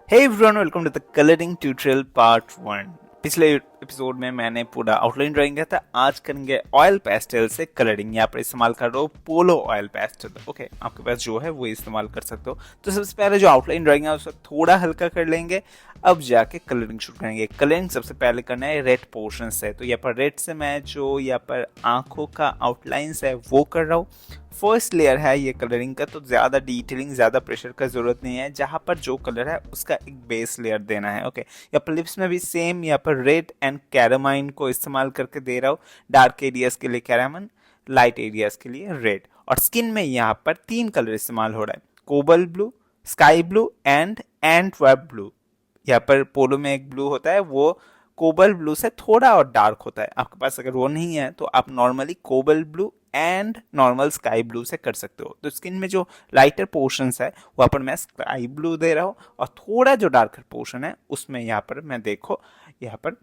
Hey everyone, welcome to the colouring tutorial part 1। पिछले episode में मैंने पूरा आउटलाइन ड्राइंग किया था। आज करेंगे ऑयल पेस्टल से कलरिंग। यहाँ पर इस्तेमाल कर रहा हूँ पोलो ऑयल पेस्टल। ओके, आपके पास जो है वो इस्तेमाल कर सकते हो। तो सबसे पहले जो आउटलाइन ड्राइंग है उसको थोड़ा हल्का कर लेंगे। अब जाके कलरिंग शुरू करेंगे। कलरिंग सबसे पहले करना है रेड पोर्शन से। तो यहाँ पर रेड से मैं जो यहाँ पर आंखों का आउटलाइंस है वो कर रहा हूँ। फर्स्ट लेयर है ये कलरिंग का, तो ज़्यादा डिटेलिंग ज़्यादा प्रेशर का ज़रूरत नहीं है। जहाँ पर जो कलर है उसका एक बेस लेयर देना है। ओके, यहाँ पर लिप्स में भी सेम, यहाँ पर रेड एंड कैरामाइन को इस्तेमाल करके दे रहा हूँ। डार्क एरियाज के लिए कैरामाइन, लाइट एरियाज के लिए रेड। और स्किन में यहाँ पर 3 कलर इस्तेमाल हो रहा है, cobalt blue, sky blue and Antwerp blue. यहाँ पर पोलो में एक ब्लू होता है, वो कोबल ब्लू से थोड़ा और डार्क होता है। आपके पास अगर वो नहीं है तो आप normally cobalt blue and normal sky blue से कर सकते हो। तो स्किन में जो लाइटर पोर्शंस है वहाँ पर मैं स्काई ब्लू दे रहा हूँ, और थोड़ा जो डार्कर पोर्शन है उसमें यहाँ पर मैं देखो यहाँ पर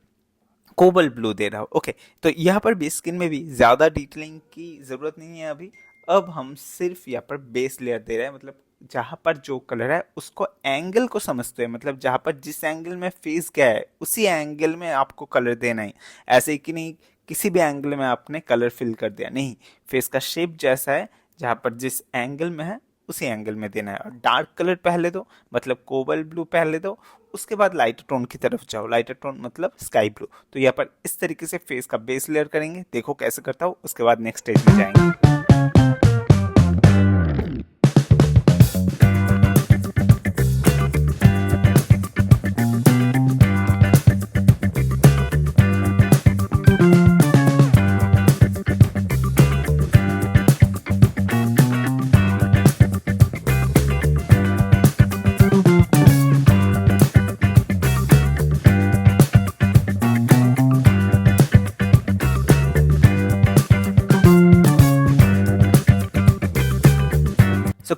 कोबल ब्लू दे रहा हूँ। ओके, तो यहाँ पर भी स्किन में भी ज़्यादा डिटेलिंग की ज़रूरत नहीं है अभी। अब हम सिर्फ यहाँ पर बेस लेयर दे रहे हैं, मतलब जहाँ पर जो कलर है उसको एंगल को समझते हैं, मतलब जहाँ पर जिस एंगल में फेस गया है उसी एंगल में आपको कलर देना है। ऐसे ही कि नहीं किसी भी एंगल में आपने कलर फिल कर दिया, नहीं, फेस का शेप जैसा है जहाँ पर जिस एंगल में है उसी एंगल में देना है। और डार्क कलर पहले दो, मतलब कोबल ब्लू पहले दो, उसके बाद लाइटर टोन की तरफ जाओ। लाइटर टोन मतलब स्काई ब्लू। तो यहाँ पर इस तरीके से फेस का बेस लेयर करेंगे। देखो कैसे करता हूँ, उसके बाद नेक्स्ट स्टेज में जाएंगे।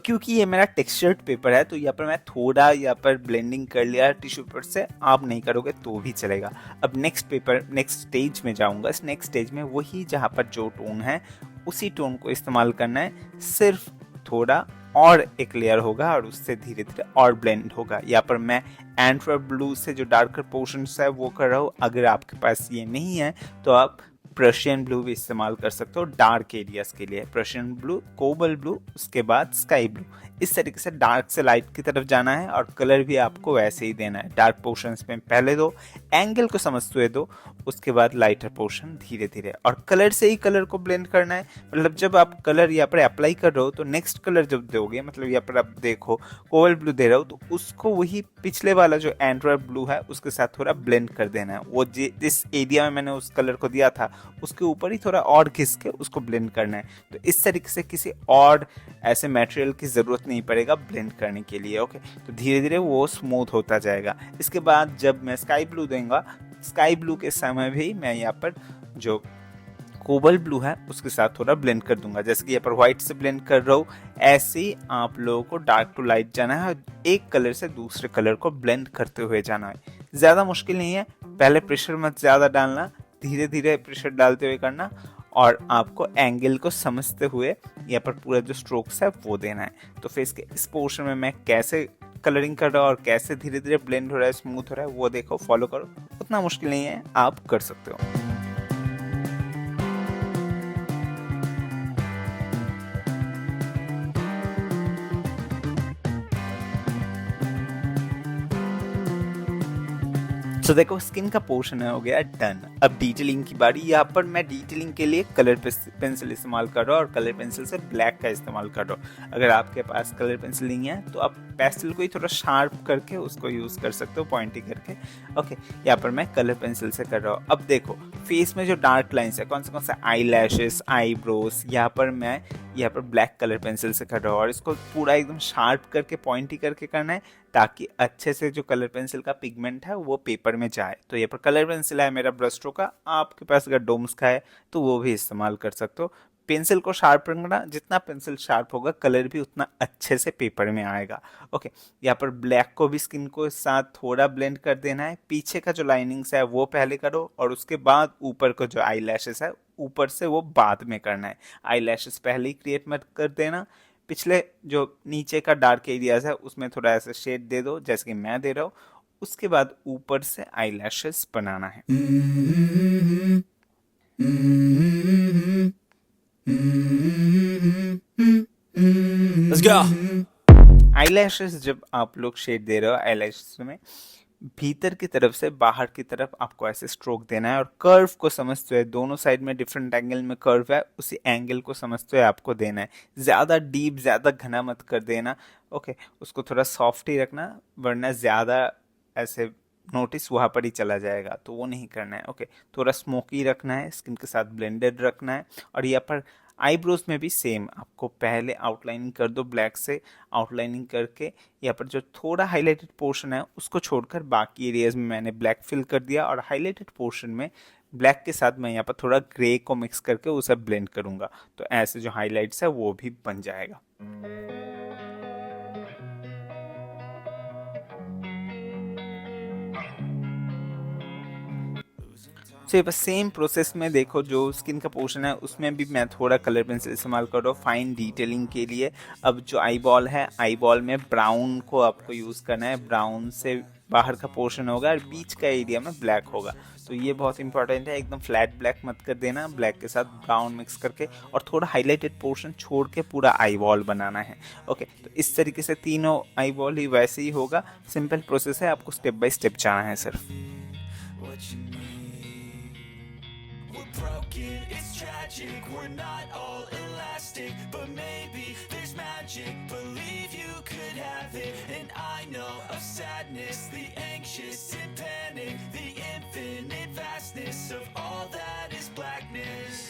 क्योंकि ये मेरा टेक्सचर्ड पेपर है तो यहाँ पर मैं थोड़ा यहाँ पर ब्लेंडिंग कर लिया टिश्यू पेपर से। आप नहीं करोगे तो भी चलेगा। अब नेक्स्ट स्टेज में जाऊंगा। इस नेक्स्ट स्टेज में वही जहाँ पर जो टोन है उसी टोन को इस्तेमाल करना है। सिर्फ थोड़ा और एक लेयर होगा और उससे धीरे धीरे और ब्लेंड होगा। यहाँ पर मैं एंटवर्प ब्लू से जो डार्कर पोर्शन है वो कर रहा हूँ। अगर आपके पास ये नहीं है तो आप प्रशियन ब्लू भी इस्तेमाल कर सकते हो डार्क एरियाज के लिए। प्रशियन ब्लू, कोबल ब्लू, उसके बाद स्काई ब्लू। इस तरीके से डार्क से लाइट की तरफ जाना है और कलर भी आपको वैसे ही देना है। डार्क पोर्शंस में पहले दो, एंगल को समझते हुए दो, उसके बाद लाइटर पोर्शन धीरे धीरे। और कलर से ही कलर को ब्लेंड करना है। मतलब जब आप कलर यहाँ पर अप्लाई कर रहे हो तो नेक्स्ट कलर जब दोगे, मतलब यहाँ पर आप देखो कोबल ब्लू दे रहे हो तो उसको वही पिछले वाला जो एंटवर्प ब्लू है उसके साथ थोड़ा ब्लेंड कर देना है। वो जिस एरिया में मैंने उस कलर को दिया था उसके ऊपर ही थोड़ा और घिस के उसको ब्लेंड करना है। तो इस तरीके से किसी और ऐसे मटेरियल की ज़रूरत नहीं पड़ेगा ब्लेंड करने के लिए। ओके, तो धीरे धीरे वो स्मूथ होता जाएगा। इसके बाद जब मैं स्काई ब्लू दूंगा, स्काई ब्लू के समय भी मैं यहाँ पर जो कोबल ब्लू है उसके साथ थोड़ा ब्लेंड कर दूंगा। जैसे कि यहाँ पर व्हाइट से ब्लेंड कर रहा हूँ, ऐसे ही आप लोगों को डार्क टू लाइट जाना है और एक कलर से दूसरे कलर को ब्लेंड करते हुए जाना है। ज़्यादा मुश्किल नहीं है। पहले प्रेशर मत ज़्यादा डालना, धीरे धीरे प्रेशर डालते हुए करना, और आपको एंगल को समझते हुए यहाँ पर पूरा जो स्ट्रोक्स है वो देना है। तो फेस के इस पोर्शन में मैं कैसे कलरिंग कर रहा हूँ और कैसे धीरे धीरे ब्लेंड हो रहा है, स्मूथ हो रहा है, वो देखो, फॉलो करो। उतना मुश्किल नहीं है, आप कर सकते हो। तो देखो स्किन का पोर्शन हो गया डन। अब डिटेलिंग की बारी। यहाँ पर मैं डिटेलिंग के लिए कलर पेंसिल इस्तेमाल कर रहा हूँ और कलर पेंसिल से ब्लैक का इस्तेमाल कर रहा हूँ। अगर आपके पास कलर पेंसिल नहीं है तो आप पेंसिल को ही थोड़ा शार्प करके उसको यूज़ कर सकते हो, पॉइंटी करके। ओके, यहाँ पर मैं कलर पेंसिल से कर रहा हूँ। अब देखो फेस में जो डार्क लाइन्स है, कौन से आई लैशेस, आईब्रोज, यहाँ पर मैं यहाँ पर ब्लैक कलर पेंसिल से कर रहा हूँ और इसको पूरा एकदम शार्प करके पॉइंटी करके करना है ताकि अच्छे से जो कलर पेंसिल का पिगमेंट है वो पेपर में जाए। तो ये पर कलर पेंसिल है मेरा ब्रश स्ट्रोक का। आपके पास अगर डोम्स का है तो वो भी इस्तेमाल कर सकते हो। पेंसिल को शार्प रखना, जितना पेंसिल शार्प होगा कलर भी उतना अच्छे से पेपर में आएगा। ओके, यहाँ पर ब्लैक को भी स्किन को साथ थोड़ा ब्लेंड कर देना है। पीछे का जो लाइनिंग्स है वो पहले करो और उसके बाद ऊपर को जो आई लैशेस है ऊपर से वो बाद में करना है। आई लैशेस पहले ही क्रिएट मत कर देना, पिछले जो नीचे का डार्क एरियाज है उसमें थोड़ा ऐसा शेड दे दो जैसे कि मैं दे रहा हूँ। उसके बाद ऊपर से आई लैशेस बनाना है। Let's go. आईलैशेस जब आप लोग शेड दे रहे हो आईलैशेस में भीतर की तरफ से बाहर की तरफ आपको ऐसे स्ट्रोक देना है और कर्व को समझते हुए दोनों साइड में डिफरेंट एंगल में कर्व है उसी एंगल को समझते हुए आपको देना है। ज़्यादा डीप ज़्यादा घना मत कर देना। ओके, उसको थोड़ा सॉफ्ट ही रखना वरना ज़्यादा ऐसे नोटिस वहाँ पर ही चला जाएगा तो वो नहीं करना है। ओके, थोड़ा स्मोकी रखना है, स्किन के साथ ब्लेंडेड रखना है। और यहाँ पर आईब्रोज में भी सेम आपको पहले आउटलाइनिंग कर दो ब्लैक से। आउटलाइनिंग करके यहाँ पर जो थोड़ा हाईलाइटेड पोर्शन है उसको छोड़कर बाकी एरियाज में मैंने ब्लैक फिल कर दिया और हाईलाइटेड पोर्शन में ब्लैक के साथ मैं यहाँ पर थोड़ा ग्रे को मिक्स करके उसे ब्लेंड करूंगा तो ऐसे जो हाईलाइट्स है वो भी बन जाएगा। तो बस सेम प्रोसेस में देखो जो स्किन का पोर्शन है उसमें भी मैं थोड़ा कलर पेंसिल इस्तेमाल कर रहा हूँ फाइन डिटेलिंग के लिए। अब जो आई बॉल है आई बॉल में ब्राउन को आपको यूज़ करना है। ब्राउन से बाहर का पोर्शन होगा और बीच का एरिया में ब्लैक होगा तो ये बहुत इंपॉर्टेंट है। एकदम फ्लैट ब्लैक मत कर देना, ब्लैक के साथ ब्राउन मिक्स करके और थोड़ा हाईलाइटेड पोर्शन छोड़ के पूरा आई बॉल बनाना है। ओके, तो इस तरीके से तीनों आई बॉल ही वैसे ही होगा। सिंपल प्रोसेस है, आपको स्टेप बाय स्टेप जाना है सिर्फ। Broken, it's tragic, we're not all elastic, but maybe there's magic, believe you could have it, and I know of sadness, the anxious and panic, the infinite vastness of all that is blackness.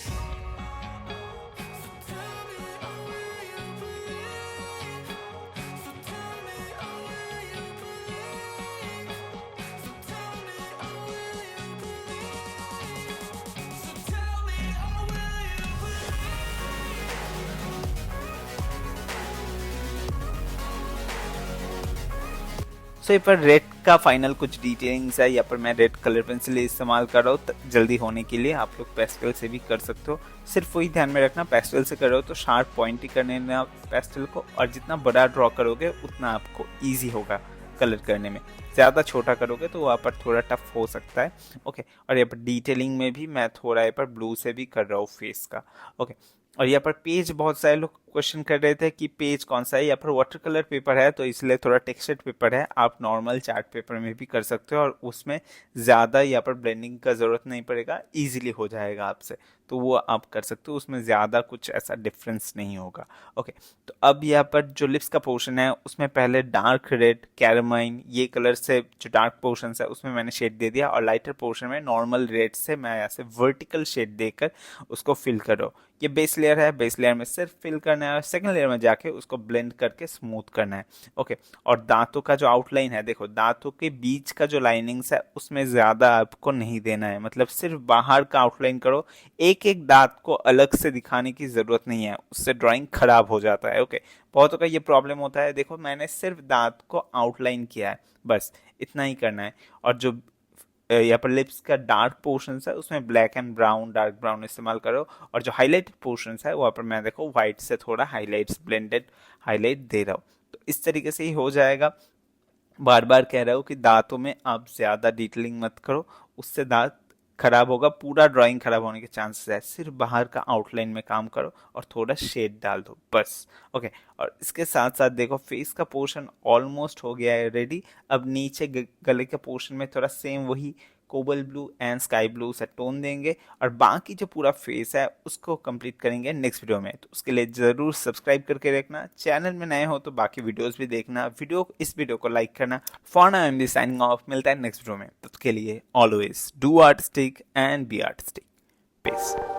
सो यहाँ पर red का final कुछ detailings है। यहाँ पर मैं red colour pencil इस्तेमाल कर रहा हूँ जल्दी होने के लिए। आप लोग पेस्टल से भी कर सकते हो, सिर्फ वही ध्यान में रखना पेस्टल से कर रहे हो तो शार्प पॉइंट ही करने ना पेस्टल को, और जितना बड़ा ड्रॉ करोगे उतना आपको ईजी होगा कलर करने में। ज़्यादा छोटा करोगे तो वहाँ पर थोड़ा टफ हो सकता है। ओके, और यहाँ पर डिटेलिंग में भी मैं थोड़ा यहाँ पर ब्लू से भी कर रहा हूँ फेस का। ओके, और यहाँ पर पेज बहुत सारे लोग क्वेश्चन कर रहे थे कि पेज कौन सा है। यहाँ पर वाटर कलर पेपर है तो इसलिए थोड़ा टेक्सचर्ड पेपर है। आप नॉर्मल चार्ट पेपर में भी कर सकते हो और उसमें ज़्यादा यहाँ पर ब्लेंडिंग का ज़रूरत नहीं पड़ेगा, इजीली हो जाएगा आपसे, तो वो आप कर सकते हो, उसमें ज़्यादा कुछ ऐसा डिफरेंस नहीं होगा। ओके, तो अब यहाँ पर जो लिप्स का पोर्शन है उसमें पहले डार्क रेड कैरमाइन ये कलर से जो डार्क पोर्शन है उसमें मैंने शेड दे दिया और लाइटर पोर्शन में नॉर्मल रेड से मैं ऐसे वर्टिकल शेड देकर उसको फिल करो। ये बेस लेयर है, बेस लेयर में सिर्फ फिल करना है और सेकंड लेयर में जाके उसको ब्लेंड करके स्मूथ करना है। ओके, और दांतों का जो आउटलाइन है, देखो दांतों के बीच का जो लाइनिंग्स है उसमें ज़्यादा आपको नहीं देना है, मतलब सिर्फ बाहर का आउटलाइन करो। एक एक दांत को अलग से दिखाने की ज़रूरत नहीं है, उससे ड्राइंग खराब हो जाता है। ओके, बहुतों का ये प्रॉब्लम होता है। देखो मैंने सिर्फ दांत को आउटलाइन किया है, बस इतना ही करना है। और जो यहाँ पर लिप्स का डार्क पोर्शंस है उसमें black and brown dark brown इस्तेमाल करो और जो हाईलाइटेड पोर्शंस है वहाँ पर मैं देखो व्हाइट से थोड़ा हाईलाइट्स ब्लेंडेड हाईलाइट दे रहा हूँ। तो इस तरीके से ही हो जाएगा। बार बार कह रहा हूँ कि दांतों में आप ज़्यादा डिटेलिंग मत करो, उससे दांत खराब होगा, पूरा ड्राइंग खराब होने के चांसेस है। सिर्फ बाहर का आउटलाइन में काम करो और थोड़ा शेड डाल दो बस। ओके, और इसके साथ साथ देखो फेस का पोर्शन ऑलमोस्ट हो गया है रेडी। अब नीचे गले के पोर्शन में थोड़ा सेम वही cobalt blue and sky blue से टोन देंगे और बाकी जो पूरा फेस है उसको कंप्लीट करेंगे नेक्स्ट वीडियो में। तो उसके लिए ज़रूर सब्सक्राइब करके रखना, चैनल में नए हो तो बाकी वीडियोस भी देखना, इस वीडियो को लाइक करना। For now I am signing off, मिलता है नेक्स्ट वीडियो में, तब के लिए always do artistic and be artistic. Piece.